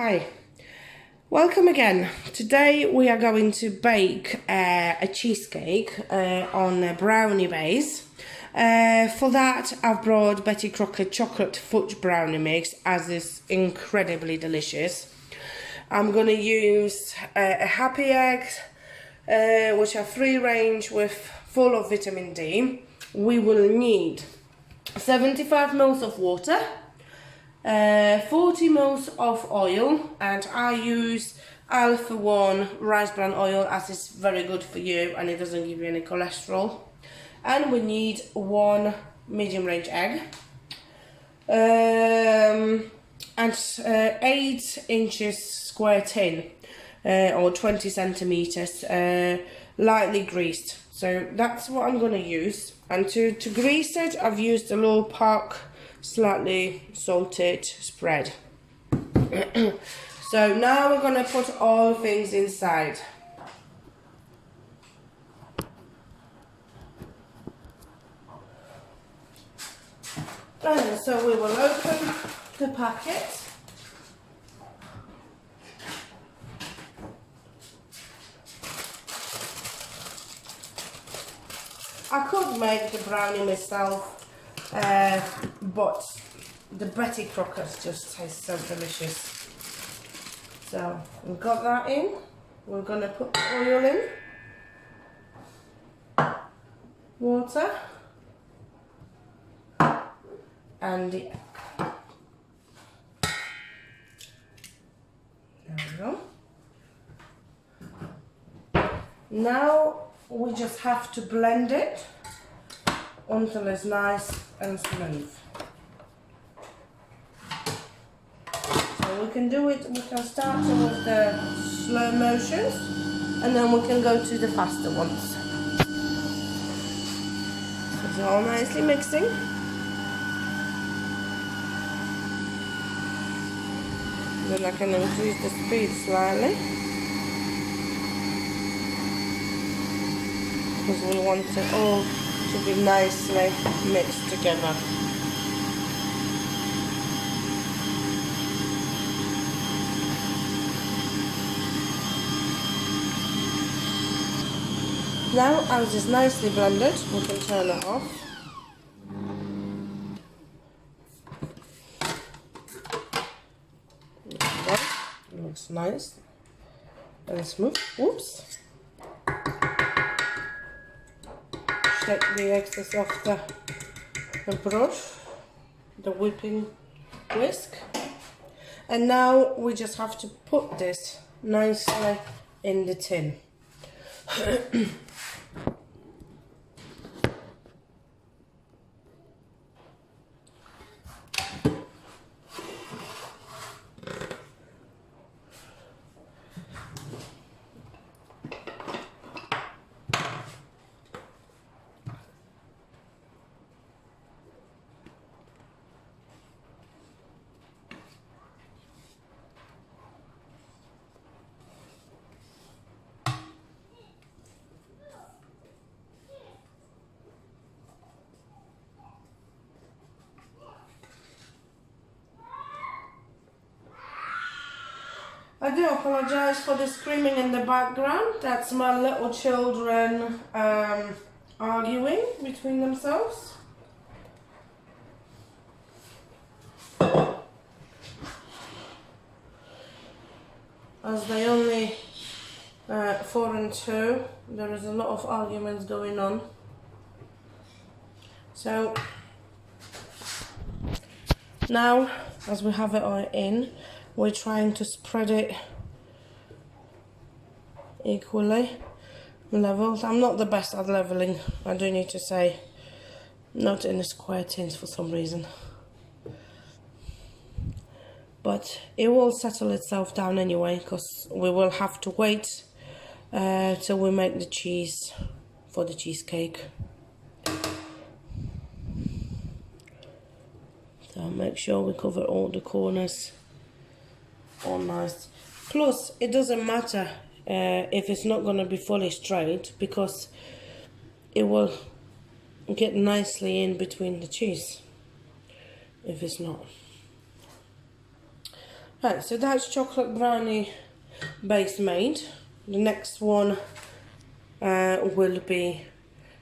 Hi, welcome again. Today we are going to bake a cheesecake on a brownie base. For that I've brought Betty Crocker chocolate fudge brownie mix, as is incredibly delicious. I'm going to use a happy egg, which are free range with full of vitamin D. We will need 75 ml of water, 40 ml of oil, and I use Alpha 1 rice bran oil as it's very good for you and it doesn't give you any cholesterol. And we need one medium range egg, and 8 inches square tin, or 20 centimeters, lightly greased. So that's what I'm going to use. And to grease it, I've used a little Park slightly salted spread. So now we're going to put all things inside. And so we will open the packet. I could make the brownie myself, but the Betty Crockers just taste so delicious. So we've got that in. We're going to put the oil in, water, and the egg. There we go. Now we just have to blend it until it's nice and smooth. So we can do it, we can start with the slow motions and then we can go to the faster ones. It's all nicely mixing. Then I can increase the speed slightly, because we want it all to be nicely mixed together. Now, as it's nicely blended, we can turn it off. It looks nice and smooth. Whoops. Shake the excess off the brush, the whipping whisk. And now we just have to put this nicely in the tin. I do apologise for the screaming in the background. That's my little children arguing between themselves. As they only 4 and 2, there is a lot of arguments going on. So now, as we have it all in, we're trying to spread it equally, leveled. I'm not the best at leveling, I do need to say, not in the square tins for some reason. But it will settle itself down anyway, because we will have to wait till we make the cheese for the cheesecake. So make sure we cover all the corners. All nice. Plus, it doesn't matter if it's not going to be fully straight, because it will get nicely in between the cheese if it's not. Right, so that's chocolate brownie base made. The next one will be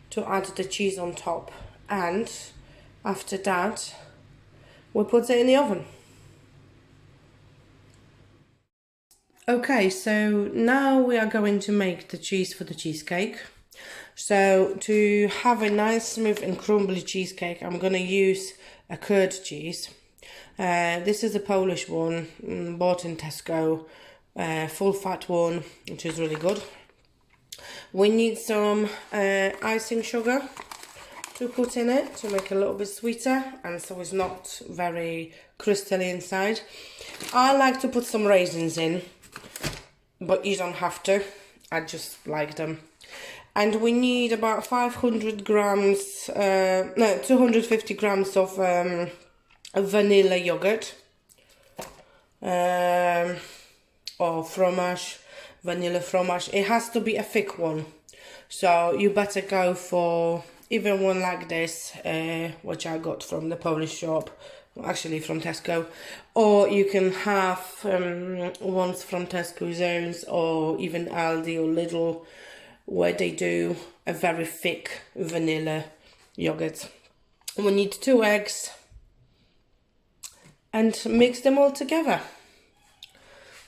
to add the cheese on top, and after that we'll put it in the oven. Okay, so now we are going to make the cheese for the cheesecake. So to have a nice smooth and crumbly cheesecake, I'm going to use a curd cheese. This is a Polish one, bought in Tesco, full fat one, which is really good. We need some icing sugar to put in it to make it a little bit sweeter, and so it's not very crystally inside. I like to put some raisins in, but you don't have to. I just like them. And we need about 500 grams, 250 grams of vanilla yogurt, or fromage, vanilla fromage. It has to be a thick one, so you better go for even one like this, which I got from the Polish shop, actually from Tesco, or you can have ones from Tesco Zones or even Aldi or Lidl, where they do a very thick vanilla yogurt. We need 2 eggs and mix them all together.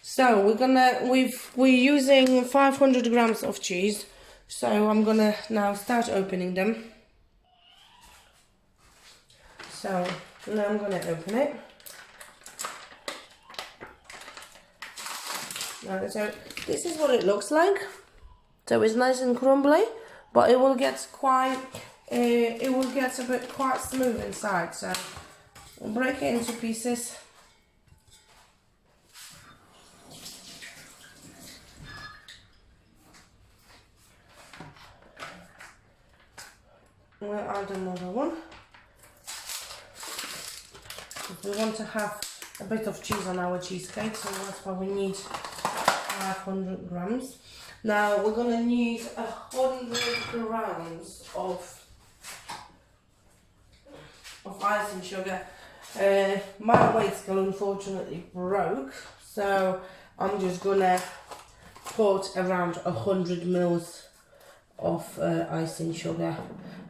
So we're using 500 grams of cheese, so I'm gonna now start opening them. So now I'm gonna open it. So this is what it looks like. So it's nice and crumbly, but it will get a bit quite smooth inside. So I'll break it into pieces. We'll add another one. We want to have a bit of cheese on our cheesecake, so that's why we need 500 grams. Now we're going to need 100 grams of icing sugar. My weight scale unfortunately broke, so I'm just going to put around 100 mils of icing sugar.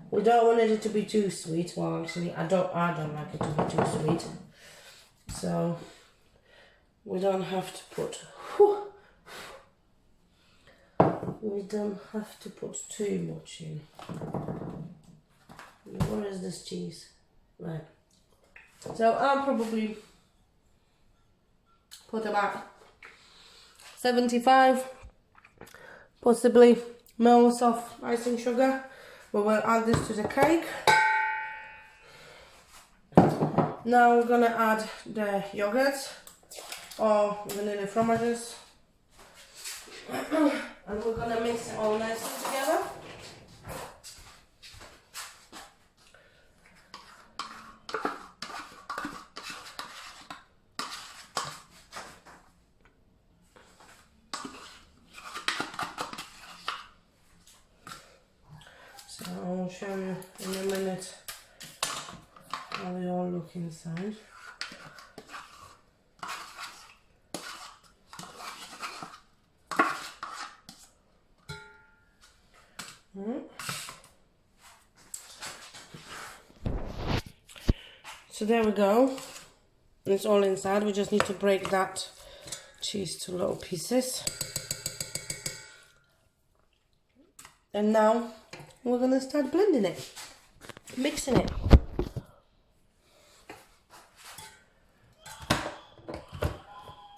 We don't want it to be too sweet. Well, actually, I don't like it to be too sweet. So we don't have to put. We don't have to put too much in. Where is this cheese? Right. So I'll probably put about 75, possibly, mils of icing sugar. We will add this to the cake. Now we're gonna add the yogurt or vanilla fromages. And we're gonna mix it all nicely together. So I'll show you in a minute how they all look inside. So there we go. It's all inside. We just need to break that cheese to little pieces. And now we're going to start blending it, mixing it.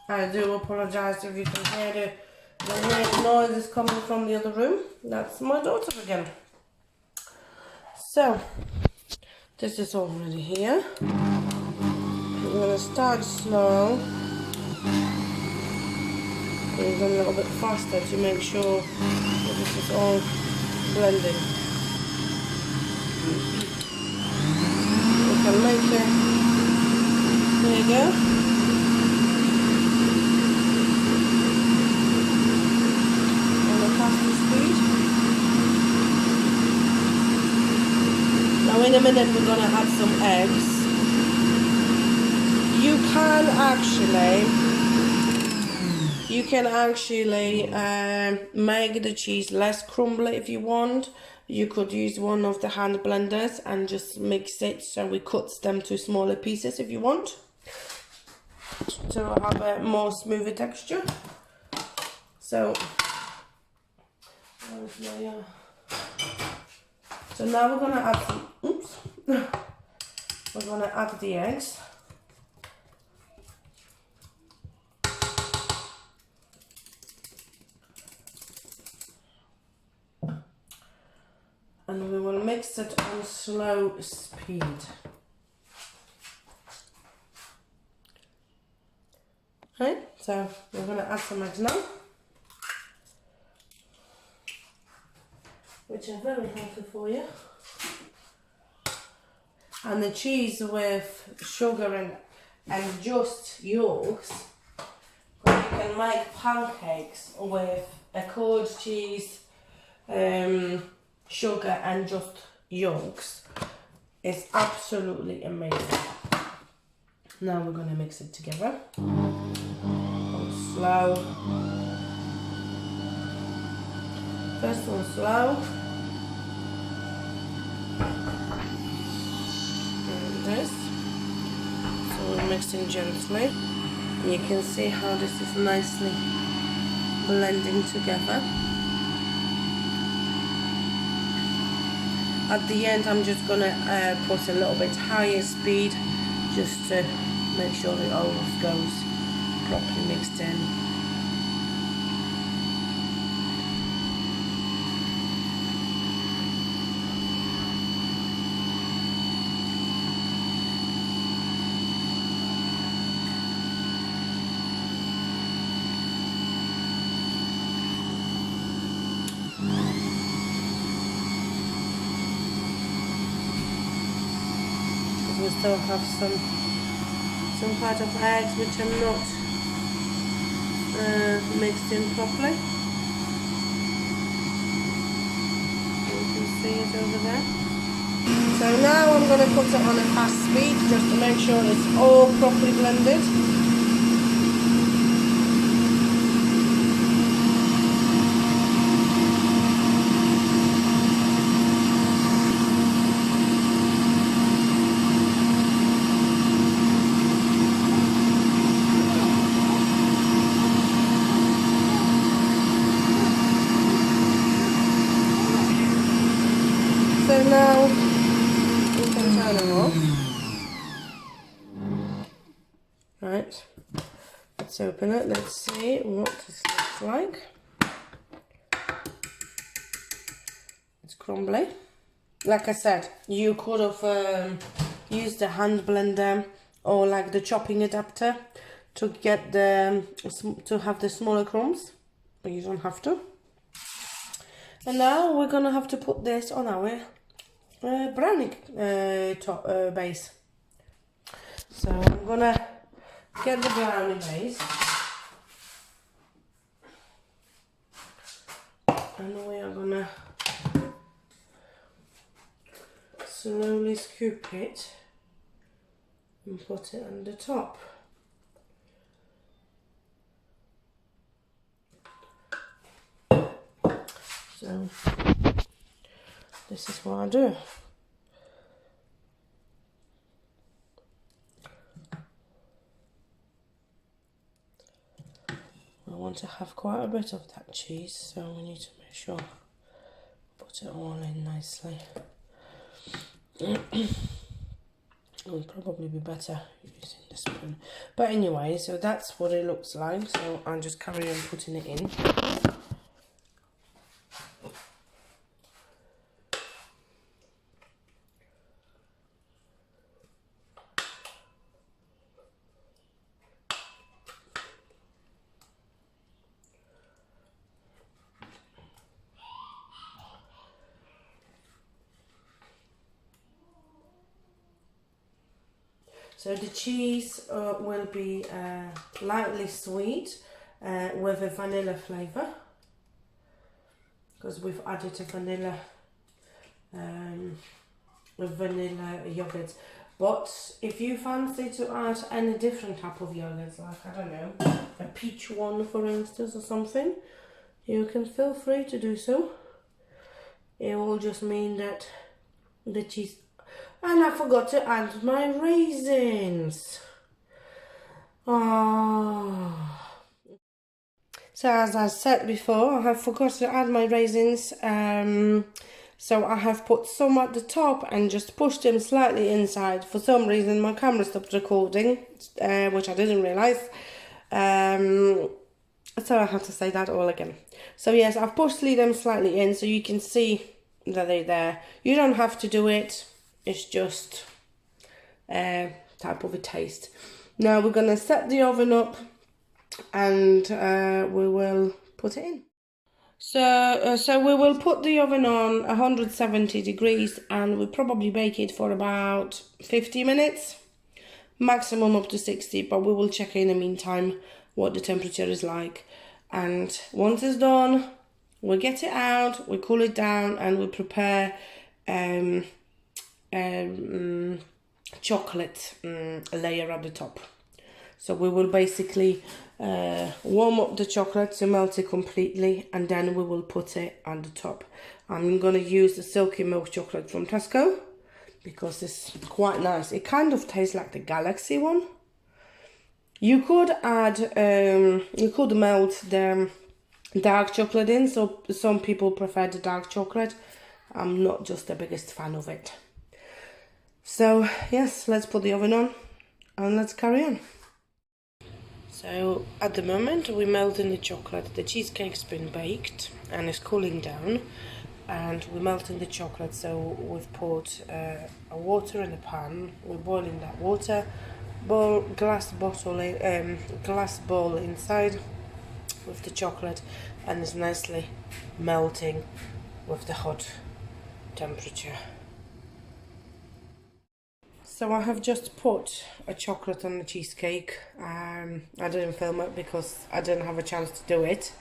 I do apologise if you can hear the weird noises coming from the other room. That's my daughter again. So this is already here. We're going to start slow and go a little bit faster to make sure that this is all blending. We can make it. There you go. On a faster speed. Now in a minute we're going to add some eggs. You can actually You can actually make the cheese less crumbly if you want. You could use one of the hand blenders and just mix it so it cuts them to smaller pieces if you want, to have a more smoother texture. So, so now we're gonna add some, oops, we're gonna add the eggs. And we will mix it on slow speed. Right, so we're going to add some eggs now, which are very healthy for you. And the cheese with sugar and just yolks, you can make pancakes with a cold cheese, sugar and just yolks. It's absolutely amazing. Now we're going to mix it together on slow. First on slow, and this. So we're mixing gently. And you can see how this is nicely blending together. At the end, I'm just gonna put a little bit higher speed, just to make sure it all goes properly mixed in. We still have some part of eggs which are not mixed in properly. You can see it over there. So now I'm going to put it on a fast speed just to make sure it's all properly blended. So now we can turn them off. Right, let's open it, let's see what this looks like. It's crumbly. Like I said, you could have used the hand blender or like the chopping adapter to get to have the smaller crumbs, but you don't have to. And now we're gonna have to put this on our brownie base. So I'm gonna get the brownie base, and we are gonna slowly scoop it and put it on the top. So this is what I do. I want to have quite a bit of that cheese, so we need to make sure put it all in nicely. It would probably be better using the spoon, but anyway, so that's what it looks like. So I'll just carry on putting it in. So the cheese will be lightly sweet with a vanilla flavour, because we've added a vanilla yogurt. But if you fancy to add any different type of yogurts, like, I don't know, a peach one for instance or something, you can feel free to do so. It will just mean that the cheese... And I forgot to add my raisins. Oh. So as I said before, I have forgot to add my raisins. So I have put some at the top and just pushed them slightly inside. For some reason my camera stopped recording, which I didn't realise. So I have to say that all again. So yes, I've pushed them slightly in so you can see that they're there. You don't have to do it. It's just type of a taste. Now we're going to set the oven up and we will put it in. So we will put the oven on 170 degrees and we'll probably bake it for about 50 minutes, maximum up to 60, but we will check in the meantime what the temperature is like. And once it's done, we get it out, we cool it down, and we prepare chocolate layer at the top. So we will basically warm up the chocolate to melt it completely, and then we will put it on the top. I'm going to use the silky milk chocolate from Tesco because it's quite nice. It kind of tastes like the Galaxy one. You could add, you could melt the dark chocolate in, so some people prefer the dark chocolate. I'm not just the biggest fan of it. So yes, let's put the oven on and let's carry on. So at the moment we're melting the chocolate. The cheesecake's been baked and it's cooling down, and we're melting the chocolate. So we've put water in the pan. We're boiling that water. Glass bowl inside with the chocolate, and it's nicely melting with the hot temperature. So I have just put a chocolate on the cheesecake. I didn't film it because I didn't have a chance to do it.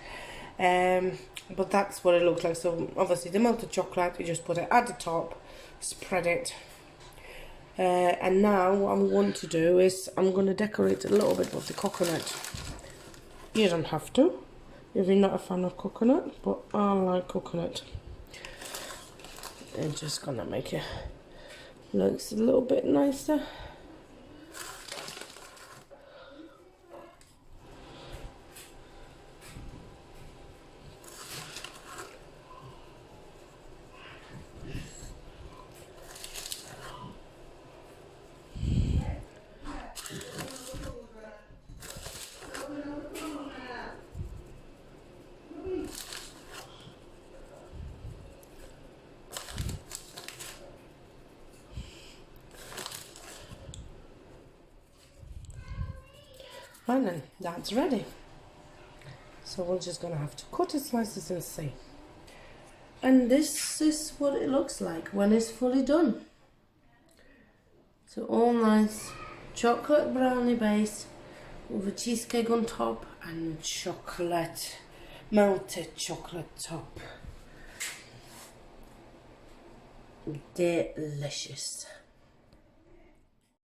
But that's what it looks like. So obviously the melted chocolate, you just put it at the top, spread it. And now what I'm going to do is I'm going to decorate a little bit with the coconut. You don't have to if you're not a fan of coconut, but I like coconut. I'm just going to make it looks a little bit nicer. And then that's ready. So we're just gonna have to cut the slices and see. And this is what it looks like when it's fully done. So all nice chocolate brownie base with a cheesecake on top and chocolate, melted chocolate top. Delicious.